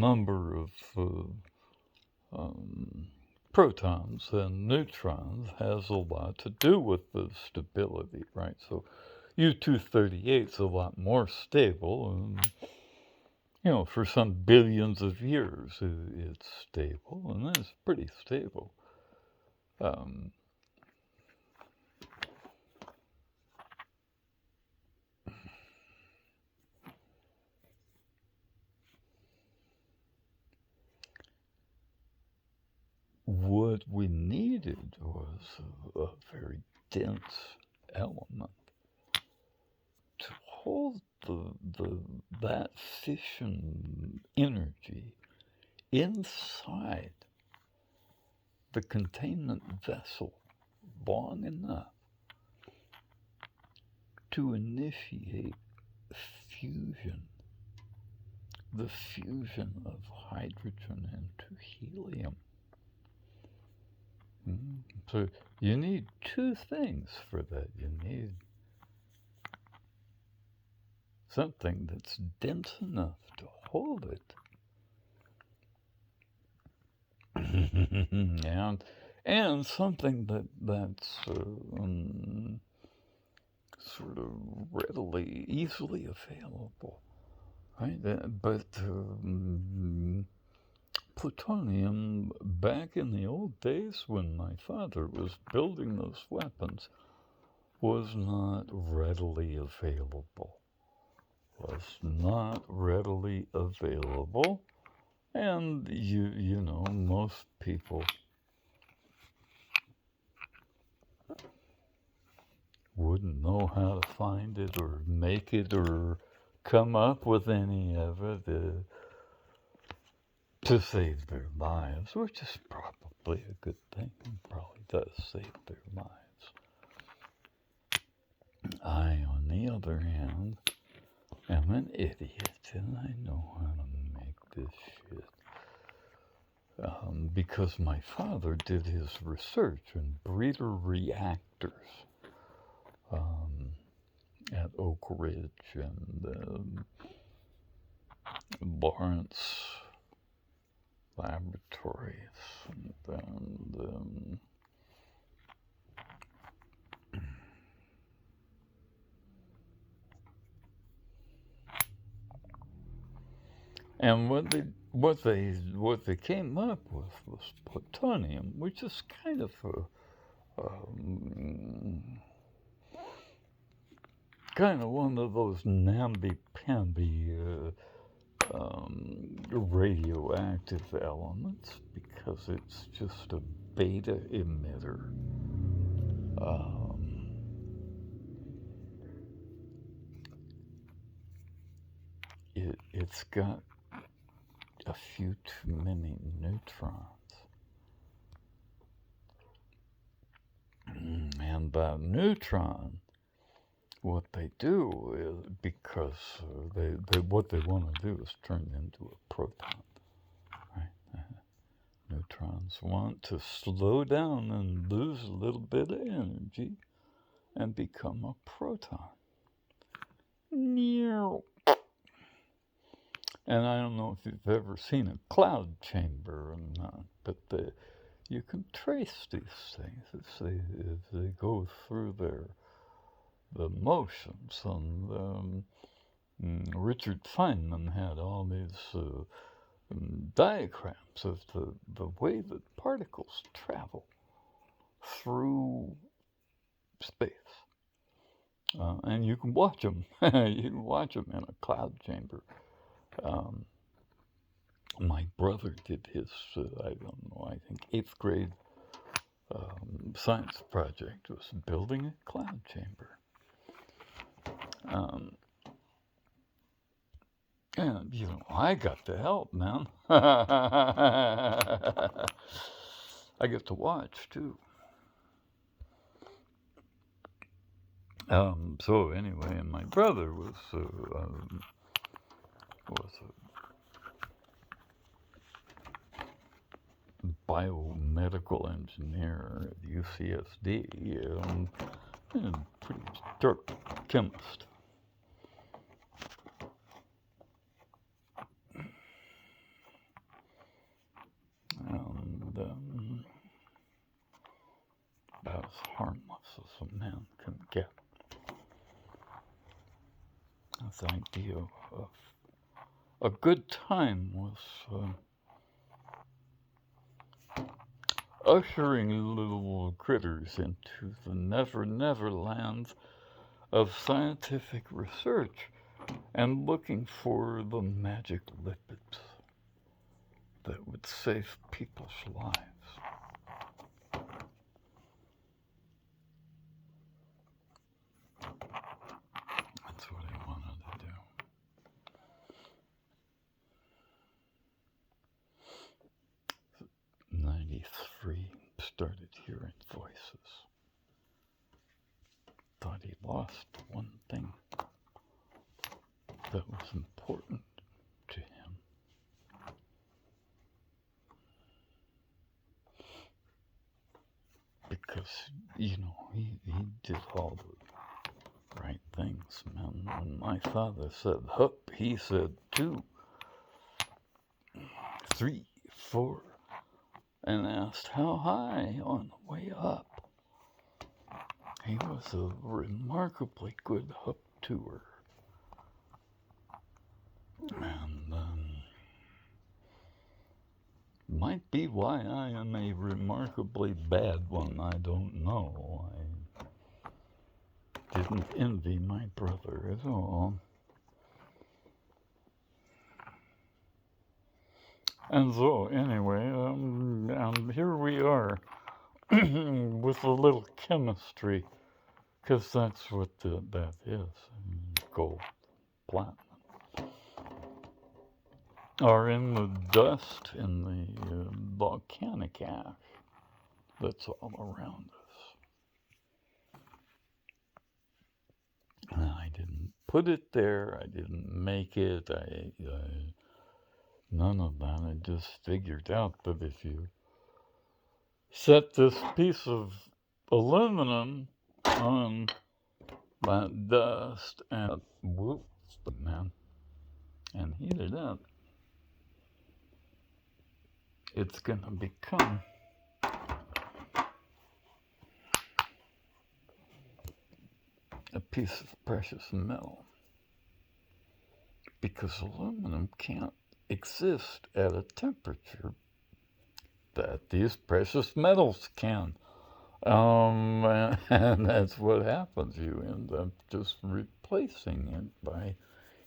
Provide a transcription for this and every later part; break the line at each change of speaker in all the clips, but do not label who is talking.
number of um, protons and neutrons has a lot to do with the stability, right? So U-238 is a lot more stable, and for some billions of years it's stable, and that's pretty stable. Um, what we needed was a very dense element to hold that fission energy inside the containment vessel long enough to initiate fusion, the fusion of hydrogen into helium. So you need two things for that. You need something that's dense enough to hold it. and something that's sort of readily, easily available, right? But plutonium, back in the old days when my father was building those weapons, was not readily available. And you know, most people wouldn't know how to find it or make it or come up with any of it to save their lives, which is probably a good thing. It probably does save their lives. I, on the other hand, am an idiot, and I know how to make this shit. Because my father did his research in breeder reactors at Oak Ridge and Lawrence Laboratories, and what they came up with was plutonium, which is kind of one of those namby-pamby radioactive elements, because it's just a beta emitter. It's got a few too many neutrons. And the neutron, what they do is, because what they want to do is turn it into a proton, right? Neutrons want to slow down and lose a little bit of energy and become a proton. And I don't know if you've ever seen a cloud chamber or not, but you can trace these things if they go through the motions. And Richard Feynman had all these diagrams of the way that particles travel through space. And you can watch them. You can watch them in a cloud chamber. My brother did his, I don't know, I think 8th grade science project was building a cloud chamber. And, I got to help, man. I get to watch, too. So anyway, and my brother was a biomedical engineer at UCSD, and pretty sharp chemist. harmless as a man can get. This idea of a good time was ushering little critters into the never lands of scientific research and looking for the magic lipids that would save people's lives. That's what I wanted to do. 93, started hearing voices. Thought he lost one thing that was important to him. Because, he did all the right things, man. When my father said hup, he said 2, 3, 4, and asked how high on the way up. He was a remarkably good hup tour. And might be why I am a remarkably bad one, I don't know. I didn't envy my brother at all. And so, anyway, here we are with a little chemistry, because that's what that is, gold, platinum. Are in the dust, in the volcanic ash that's all around us. I didn't put it there, I didn't make it, none of that. I just figured out that if you set this piece of aluminum on that dust and and heat it up, it's going to become a piece of precious metal, because aluminum can't exist at a temperature that these precious metals can. And that's what happens. You end up just replacing it by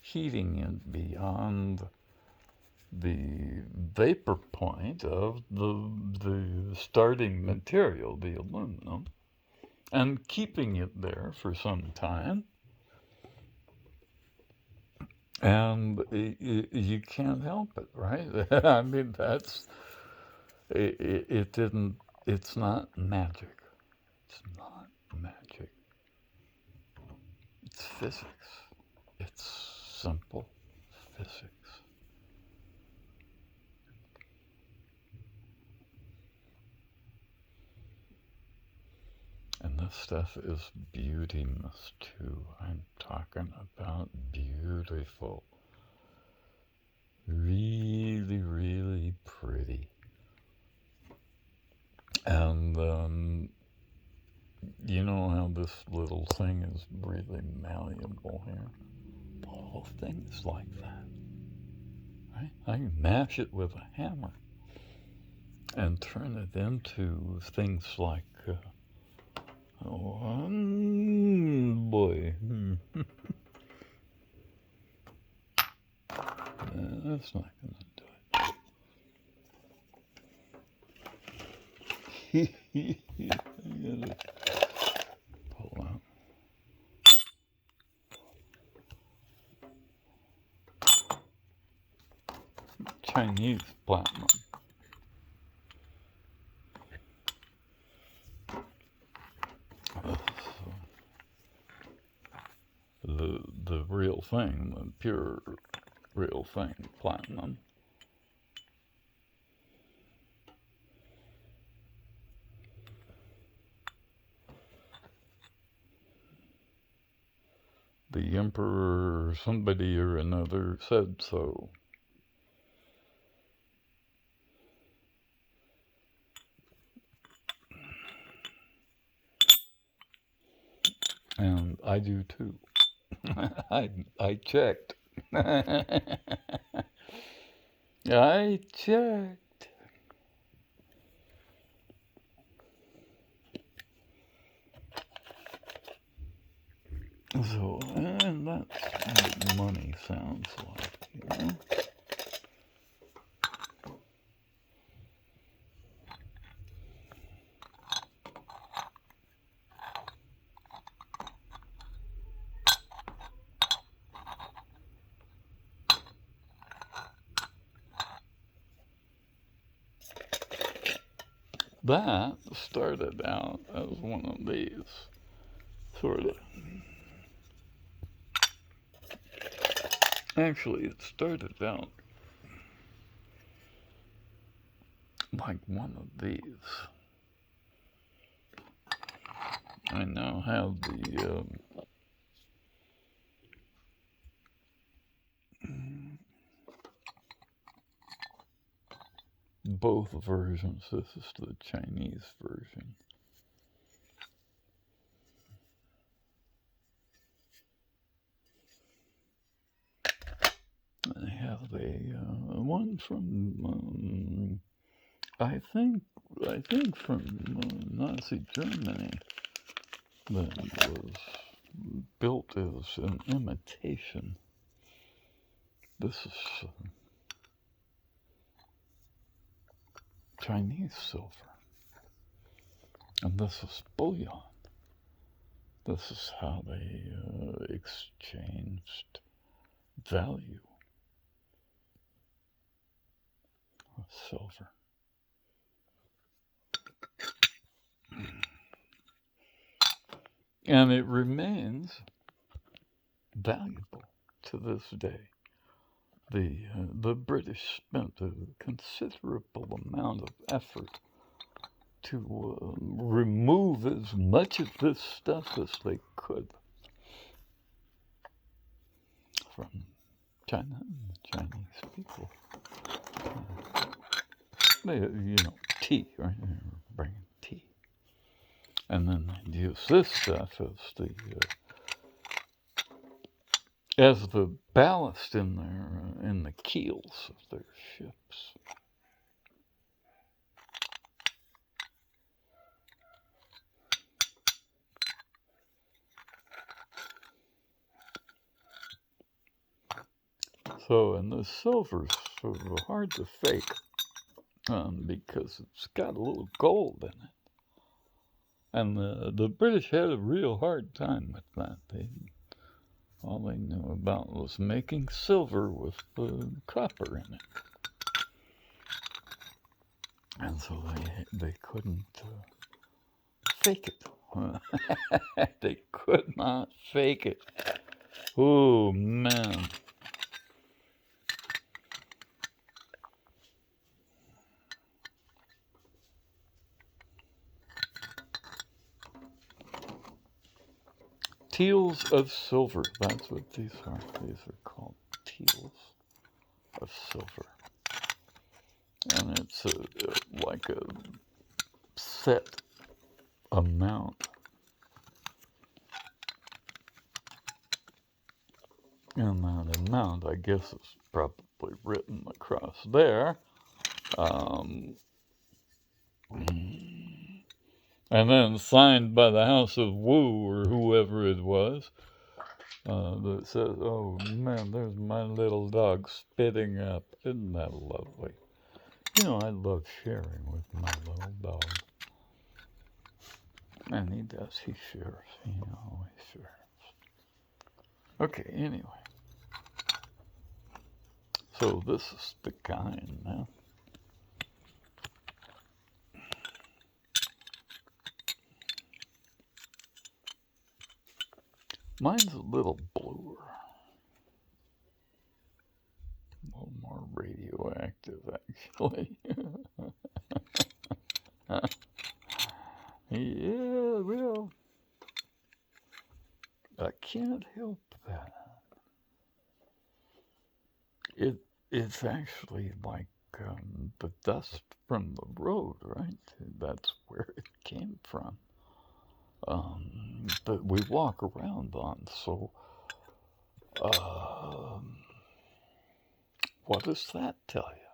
heating it beyond the vapor point of the starting material, the aluminum, and keeping it there for some time. And you can't help it, right? I mean, it's not magic. It's not magic. It's physics. It's simple physics. And this stuff is beautiness too. I'm talking about beautiful. Really, really pretty. And you know how this little thing is really malleable here? The whole thing is like that. Right? I can mash it with a hammer and turn it into things like boy. That's not going to do it. I gotta pull out. Chinese platinum. The real thing, the pure real thing, platinum. The emperor, somebody or another said so. And I do too. I checked. I checked. So, and that's what money sounds like, you know? That started out as one of these sort of. Actually, it started out like one of these. I now have the both versions. This is the Chinese version. I have a one from I think from Nazi Germany that was built as an imitation. This is Chinese silver, and this is bullion. This is how they exchanged value of silver. And it remains valuable to this day. The British spent a considerable amount of effort to remove as much of this stuff as they could from China and the Chinese people. They, tea, right? They were bringing tea. And then they'd use this stuff as the ballast in the keels of their ships. So, and the silver's sort of hard to fake because it's got a little gold in it. And the British had a real hard time with that. All they knew about was making silver with copper in it. And so they couldn't fake it. They could not fake it. Oh, man. Teals of silver. That's what these are. These are called teals of silver. And it's like a set amount. And that amount, I guess, is probably written across there. And then signed by the House of Wu or whoever it was. That says, oh man, there's my little dog spitting up. Isn't that lovely? I love sharing with my little dog. And he does, he shares. He always shares. Okay, anyway. So this is the kind now. Mine's a little bluer. A little more radioactive, actually. Yeah, well, I can't help that. It's actually like the dust from the road, right? That's where it came from. that we walk around on. So, what does that tell you?